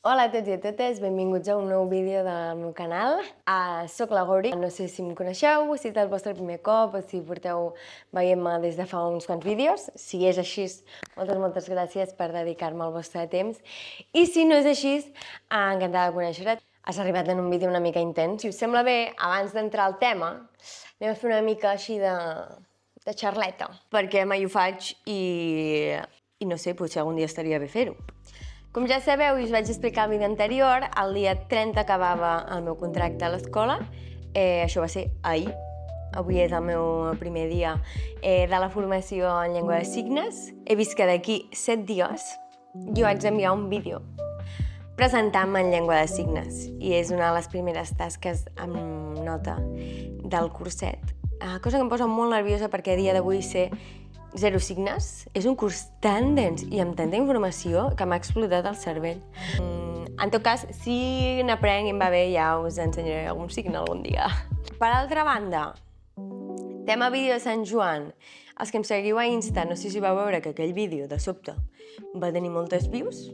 Hola a tots i a totes, benvinguts a un nou vídeo del meu canal. Soc la Gori, no sé si em coneixeu, si és el vostre primer cop o si porteu veient-me des de fa uns quants vídeos. Si és així, moltes gràcies per dedicar-me el vostre temps. I si no és així, encantada de conèixer-te. Has arribat en un vídeo una mica intens. Si us sembla bé, abans d'entrar al tema, anem a fer una mica així de xarleta, perquè mai ho faig i no sé, potser algun dia estaria bé fer-ho. Com ja sabeu i us vaig explicar al vídeo anterior, el dia 30 acabava el meu contracte a l'escola. Això va ser ahir. Avui és el meu primer dia de la formació en llengua de signes. He vist que d'aquí 7 dies jo haig d'enviar un vídeo presentant-me en llengua de signes i és una de les primeres tasques amb nota del curset. Cosa que em posa molt nerviosa perquè a dia d'avui sé 0 signes. És un curs tan dens i amb tanta informació que m'ha explotat el cervell. En tot cas, si n'aprenc i em va bé, ja us ensenyaré algun signe algun dia. Per altra banda, tema vídeo de Sant Joan. Els que em seguiu a Insta, no sé si vau veure que aquell vídeo, de sobte, va tenir moltes views.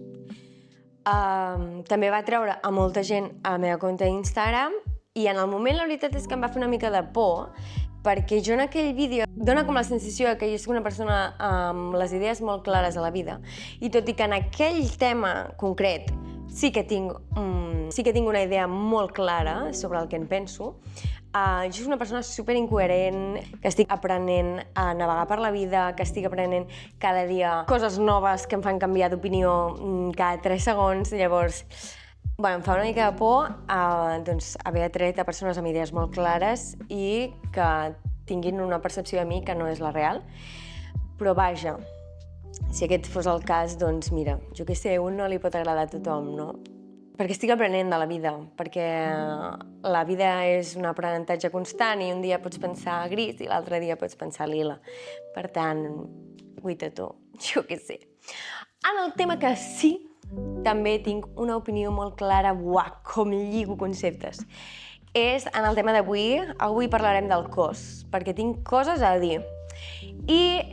També va treure a molta gent a la meva compte d'Instagram i en el moment la veritat és que em va fer una mica de por perquè jo en aquell vídeo dona com la sensació que jo soc una persona amb les idees molt clares a la vida i tot i que en aquell tema concret sí que tinc una idea molt clara sobre el que en penso, jo soc una persona superincoherent, que estic aprenent a navegar per la vida, que estic aprenent cada dia coses noves que em fan canviar d'opinió cada 3 segons, llavors em fa una mica de por haver atret a persones amb idees molt clares i que tinguin una percepció de mi que no és la real. Però vaja, si aquest fos el cas, doncs mira, jo què sé, un no li pot agradar a tothom, no? Perquè estic aprenent de la vida, perquè la vida és un aprenentatge constant i un dia pots pensar gris i l'altre dia pots pensar lila. Per tant, cuita tu, jo què sé. En el tema que sí, també tinc una opinió molt clara, com lligo conceptes. És en el tema d'avui, avui parlarem del cos, perquè tinc coses a dir. I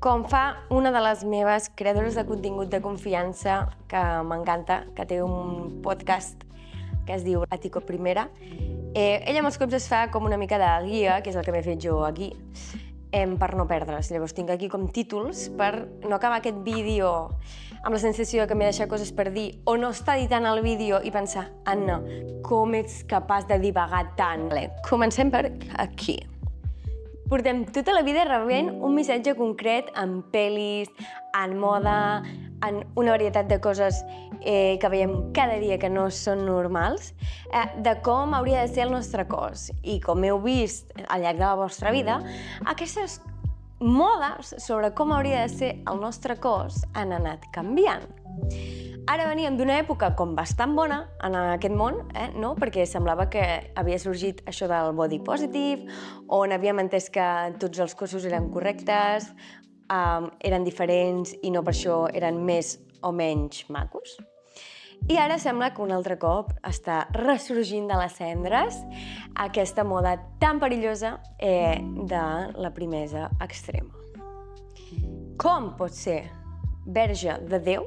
com fa una de les meves creadores de contingut de confiança, que m'encanta, que té un podcast que es diu Atico Primera, ella molts cops es fa com una mica de guia, que és el que m'he fet jo aquí, per no perdre's. Llavors tinc aquí com títols per no acabar aquest vídeo amb la sensació que m'he deixat coses per dir o no estar editant el vídeo i pensar Anna, com ets capaç de divagar tant? Comencem per aquí. Portem tota la vida rebent un missatge concret en pel·lis, en moda, en una varietat de coses que veiem cada dia que no són normals, de com hauria de ser el nostre cos. I com heu vist al llarg de la vostra vida, aquestes modes sobre com hauria de ser el nostre cos han anat canviant. Ara veníem d'una època com bastant bona en aquest món, no? Perquè semblava que havia sorgit això del body positive, on havíem entès que tots els cossos eren correctes, eren diferents i no per això eren més o menys macos. I ara sembla que un altre cop està ressorgint de les cendres aquesta moda tan perillosa de la primesa extrema. Com pot ser verge de Déu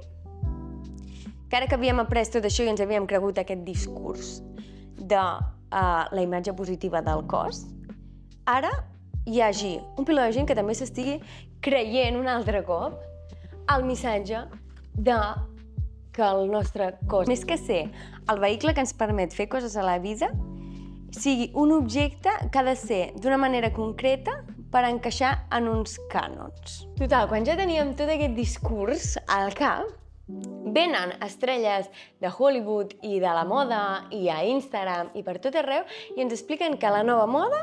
que ara que havíem après tot això i ens havíem cregut aquest discurs de la imatge positiva del cos, ara hi hagi un piló de gent que també s'estigui creient un altre cop el missatge de que el nostre cos, més que ser el vehicle que ens permet fer coses a la vida, sigui un objecte que ha de ser d'una manera concreta per encaixar en uns cànons. Total, quan ja teníem tot aquest discurs al cap, venen estrelles de Hollywood i de la moda i a Instagram i per tot arreu i ens expliquen que la nova moda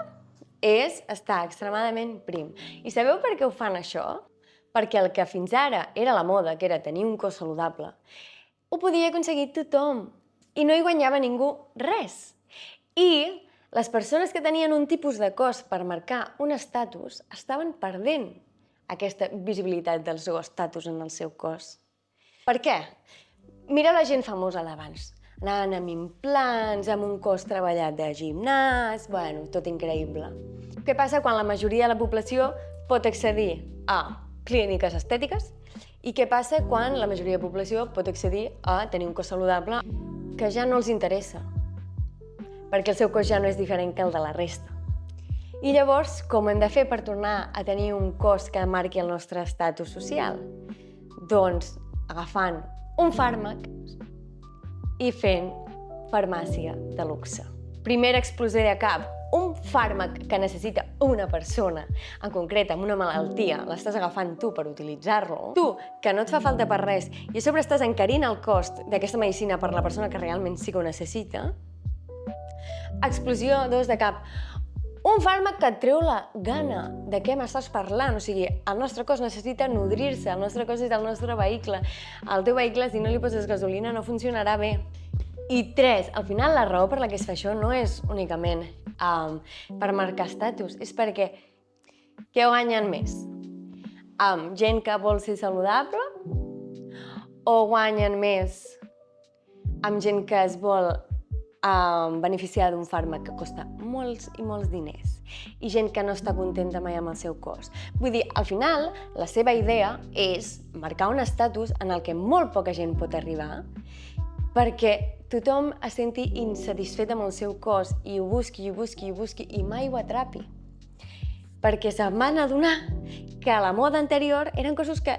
és estar extremadament prim. I sabeu per què ho fan això? Perquè el que fins ara era la moda, que era tenir un cos saludable, ho podia aconseguir tothom i no hi guanyava ningú res. I les persones que tenien un tipus de cos per marcar un estatus estaven perdent aquesta visibilitat del seu estatus en el seu cos. Per què? Mireu la gent famosa d'abans. Anaven amb implants, amb un cos treballat de gimnàs, tot increïble. Què passa quan la majoria de la població pot accedir a clíniques estètiques I què passa quan la majoria de la població pot accedir a tenir un cos saludable que ja no els interessa, perquè el seu cos ja no és diferent que el de la resta. I llavors, com hem de fer per tornar a tenir un cos que marqui el nostre estatus social? Doncs agafant un fàrmac i fent farmàcia de luxe. Primera explosió de cap, un fàrmac que necessita una persona, en concret amb una malaltia, l'estàs agafant tu per utilitzar-lo, tu, que no et fa falta per res, i a sobre estàs encarint el cost d'aquesta medicina per la persona que realment sí que ho necessita. Explosió 2 de cap, un fàrmac que et treu la gana de què m'estàs parlant. O sigui, el nostre cos necessita nodrir-se, el nostre cos és el nostre vehicle. El teu vehicle, si no li poses gasolina, no funcionarà bé. I 3, al final la raó per la que es fa això no és únicament per marcar estatus, és perquè què guanyen més? Gent que vol ser saludable o guanyen més amb gent que es vol beneficiar d'un fàrmac que costa molts i molts diners i gent que no està contenta mai amb el seu cos? Vull dir, al final, la seva idea és marcar un estatus en el que molt poca gent pot arribar perquè tothom es senti insatisfet amb el seu cos i ho busqui, ho busqui, ho busqui i mai ho atrapi. Perquè se van adonar que a la moda anterior eren cossos que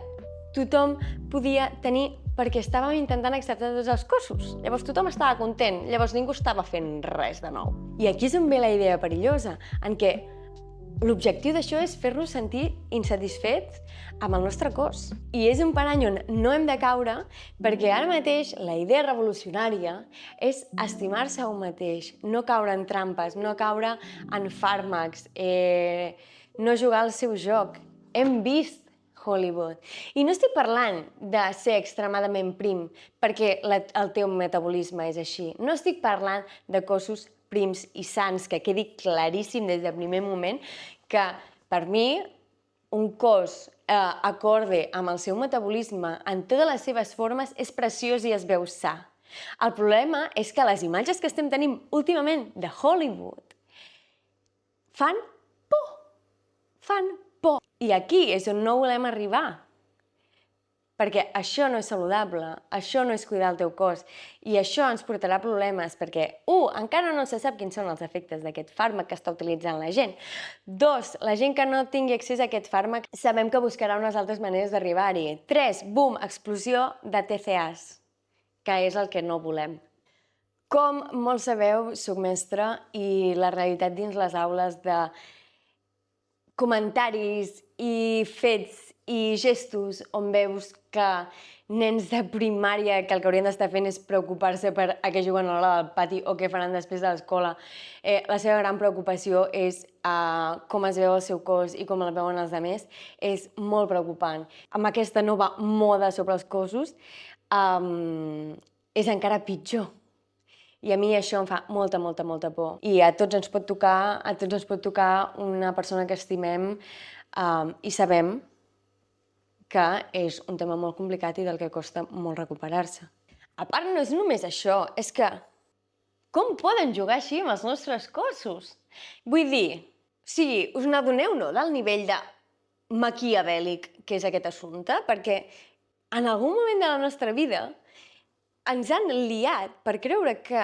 tothom podia tenir perquè estàvem intentant acceptar tots els cossos. Llavors tothom estava content, llavors ningú estava fent res de nou. I aquí és on ve la idea perillosa, en què l'objectiu d'això és fer-nos sentir insatisfets amb el nostre cos. I és un parany on no hem de caure perquè ara mateix la idea revolucionària és estimar-se a un mateix, no caure en trampes, no caure en fàrmacs, no jugar al seu joc. Hem vist Hollywood. I no estic parlant de ser extremadament prim perquè el teu metabolisme és així. No estic parlant de cossos prims i sants, que quedi claríssim des del primer moment que per mi un cos acorde amb el seu metabolisme en totes les seves formes és preciós i es veu sa. El problema és que les imatges que estem tenint últimament de Hollywood fan por. Fan por. I aquí és on no volem arribar. Perquè això no és saludable, això no és cuidar el teu cos i això ens portarà problemes perquè, encara no se sap quins són els efectes d'aquest fàrmac que està utilitzant la gent. 2, la gent que no tingui accés a aquest fàrmac sabem que buscarà unes altres maneres d'arribar-hi. 3, bum, explosió de TCAs, que és el que no volem. Com molts sabeu, soc mestra i la realitat dins les aules de comentaris i fets i gestos on veus que nens de primària que el que haurien d'estar fent és preocupar-se per a què juguen a l'hora del pati o què faran després de l'escola. La seva gran preocupació és com es veu el seu cos i com el veuen els altres. És molt preocupant. Amb aquesta nova moda sobre els cossos és encara pitjor. I a mi això em fa molta, molta, molta por. I a tots ens pot tocar una persona que estimem i sabem que és un tema molt complicat i del que costa molt recuperar-se. A part, no és només això, és que com poden jugar així amb els nostres cossos? Vull dir, sí, us n'adoneu, no?, del nivell de maquiavèlic que és aquest assumpte? Perquè en algun moment de la nostra vida ens han liat per creure que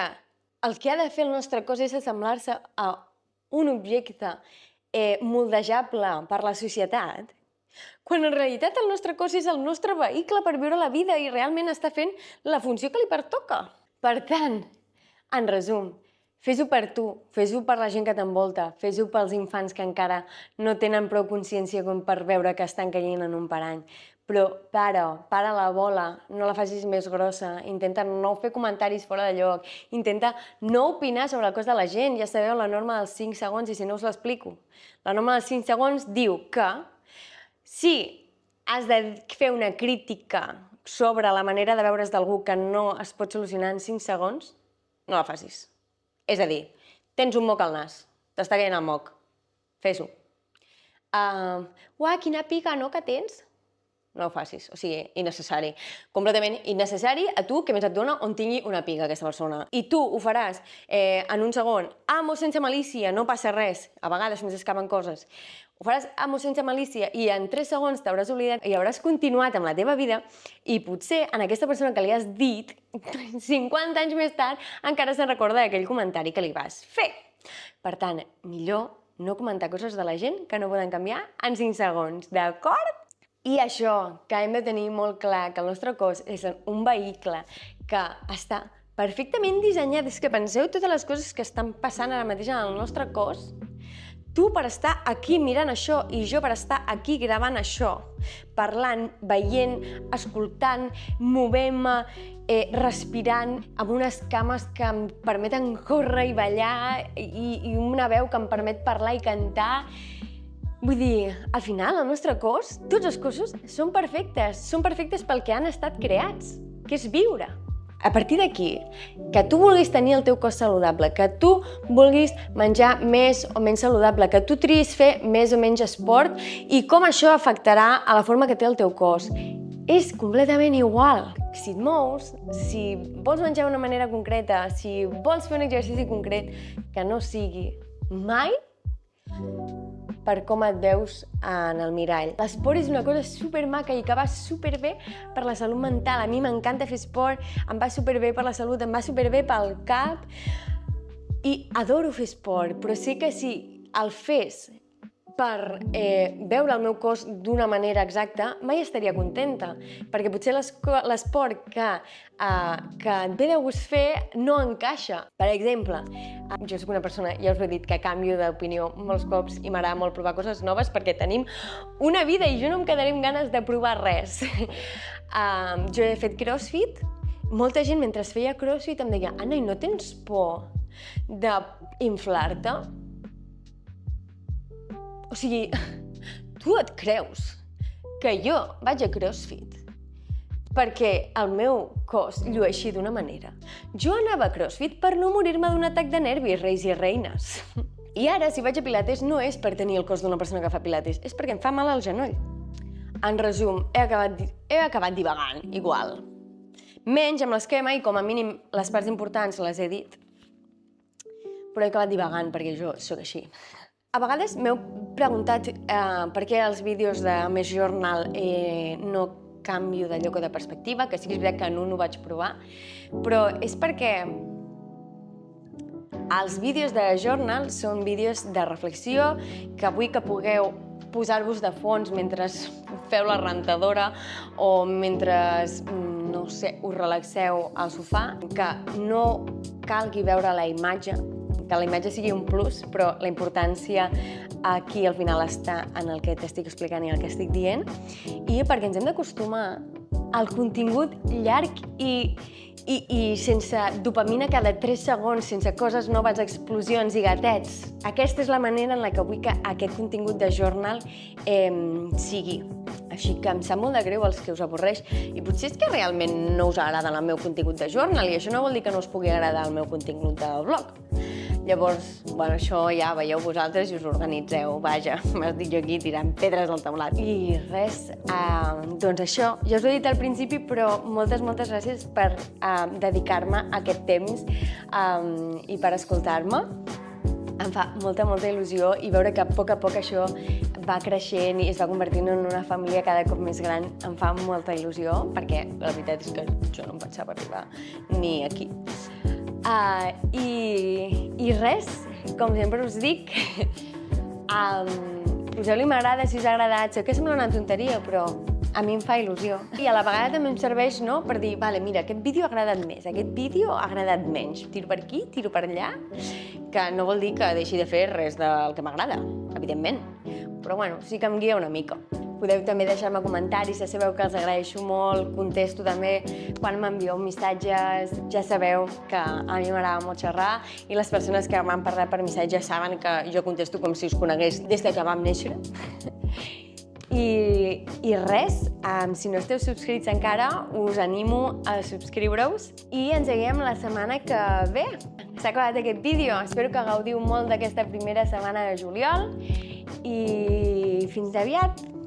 el que ha de fer el nostre cos és assemblar-se a un objecte moldejable per la societat, quan en realitat el nostre cos és el nostre vehicle per viure la vida i realment està fent la funció que li pertoca. Per tant, en resum, fes-ho per tu, fes-ho per la gent que t'envolta, fes-ho pels infants que encara no tenen prou consciència com per veure que estan caient en un parany. Però para la bola, no la facis més grossa, intenta no fer comentaris fora de lloc, intenta no opinar sobre el cos de la gent. Ja sabeu la norma dels 5 segons i si no us l'explico. La norma dels 5 segons diu que si has de fer una crítica sobre la manera de veure's d'algú que no es pot solucionar en 5 segons, no la facis. És a dir, tens un moc al nas, t'està caient el moc, fes-ho. Uah, quina pica, no, que tens? No ho facis, o sigui, innecessari. Completament innecessari a tu, que més et dona on tingui una pica aquesta persona. I tu ho faràs en un segon, o sense malícia, no passa res, a vegades ens escapen coses, ho faràs amb o sense malícia i en 3 segons t'hauràs oblidat i hauràs continuat amb la teva vida i potser en aquesta persona que li has dit 50 anys més tard encara se'n recorda d'aquell comentari que li vas fer. Per tant, millor no comentar coses de la gent que no poden canviar en 5 segons, d'acord? I això, que hem de tenir molt clar, que el nostre cos és un vehicle que està perfectament dissenyat. És que penseu totes les coses que estan passant ara mateix en el nostre cos. Tu per estar aquí mirant això i jo per estar aquí gravant això, parlant, veient, escoltant, movent-me, respirant, amb unes cames que em permeten córrer i ballar i una veu que em permet parlar i cantar. Vull dir, al final, el nostre cos, tots els cossos, són perfectes pel que han estat creats, que és viure. A partir d'aquí, que tu vulguis tenir el teu cos saludable, que tu vulguis menjar més o menys saludable, que tu triïs fer més o menys esport i com això afectarà a la forma que té el teu cos, és completament igual. Si et mous, si vols menjar d'una manera concreta, si vols fer un exercici concret, que no sigui mai per com et veus en el mirall. L'esport és una cosa supermaca i que va superbé per la salut mental. A mi m'encanta fer esport, em va superbé per la salut, em va superbé pel cap i adoro fer esport, però sé que si el fes per veure el meu cos d'una manera exacta, mai estaria contenta, perquè potser l'esport que et ve de gust fer no encaixa. Per exemple, jo soc una persona, ja us ho he dit, que canvio d'opinió molts cops i m'agrada molt provar coses noves perquè tenim una vida i jo no em quedaré amb ganes de provar res. Jo he fet crossfit, molta gent mentre feia crossfit em deia «Anna, i no tens por d'inflar-te?» O sigui, tu et creus que jo vaig a CrossFit perquè el meu cos llueixi d'una manera. Jo anava a CrossFit per no morir-me d'un atac de nervis, reis i reines. I ara, si vaig a Pilates, no és per tenir el cos d'una persona que fa Pilates, és perquè em fa mal al genoll. En resum, he acabat divagant, igual. Menys amb l'esquema i com a mínim les parts importants les he dit, però he acabat divagant perquè jo sóc així. A vegades m'heu preguntat per què els vídeos de Més Journal no canvio de lloc o de perspectiva, que sí que és veritat que en un ho vaig provar, però és perquè els vídeos de Journal són vídeos de reflexió que vull que pugueu posar-vos de fons mentre feu la rentadora o mentre, no sé, us relaxeu al sofà, que no calgui veure la imatge, que la imatge sigui un plus, però la importància aquí al final està en el que t'estic explicant i el que estic dient, i perquè ens hem d'acostumar al contingut llarg i sense dopamina cada 3 segons, sense coses noves, explosions i gatets. Aquesta és la manera en la que vull que aquest contingut de Journal sigui. Així que em sap molt de greu els que us avorreix. I potser és que realment no us agrada el meu contingut de Journal i això no vol dir que no us pugui agradar el meu contingut del blog. Llavors, bueno, això ja veieu vosaltres i us organitzeu. Vaja, m'estic jo aquí tirant pedres al teulat. I res, doncs això, ja us ho he dit al principi, però moltes gràcies per dedicar-me aquest temps i per escoltar-me. Em fa molta il·lusió i veure que a poc això va creixent i es va convertint en una família cada cop més gran. Em fa molta il·lusió perquè la veritat és que jo no em pensava arribar ni aquí. I res, com sempre us dic, poseu-li m'agrada si us ha agradat. Sé que sembla una tonteria, però a mi em fa il·lusió. I a la vegada també em serveix per dir, vale, mira, aquest vídeo ha agradat més, aquest vídeo ha agradat menys. Tiro per aquí, tiro per allà, que no vol dir que deixi de fer res del que m'agrada, evidentment. Però bueno, sí que em guia una mica. Podeu també deixar-me comentaris, ja sabeu que els agraeixo molt, contesto també quan m'envieu missatges, ja sabeu que a mi m'agrada molt xerrar i les persones que m'han parlat per missatge saben que jo contesto com si us conegués des que vam néixer. I res, si no esteu subscrits encara, us animo a subscriure-us i ens veiem la setmana que ve. S'ha acabat aquest vídeo, espero que gaudiu molt d'aquesta primera setmana de juliol i fins aviat!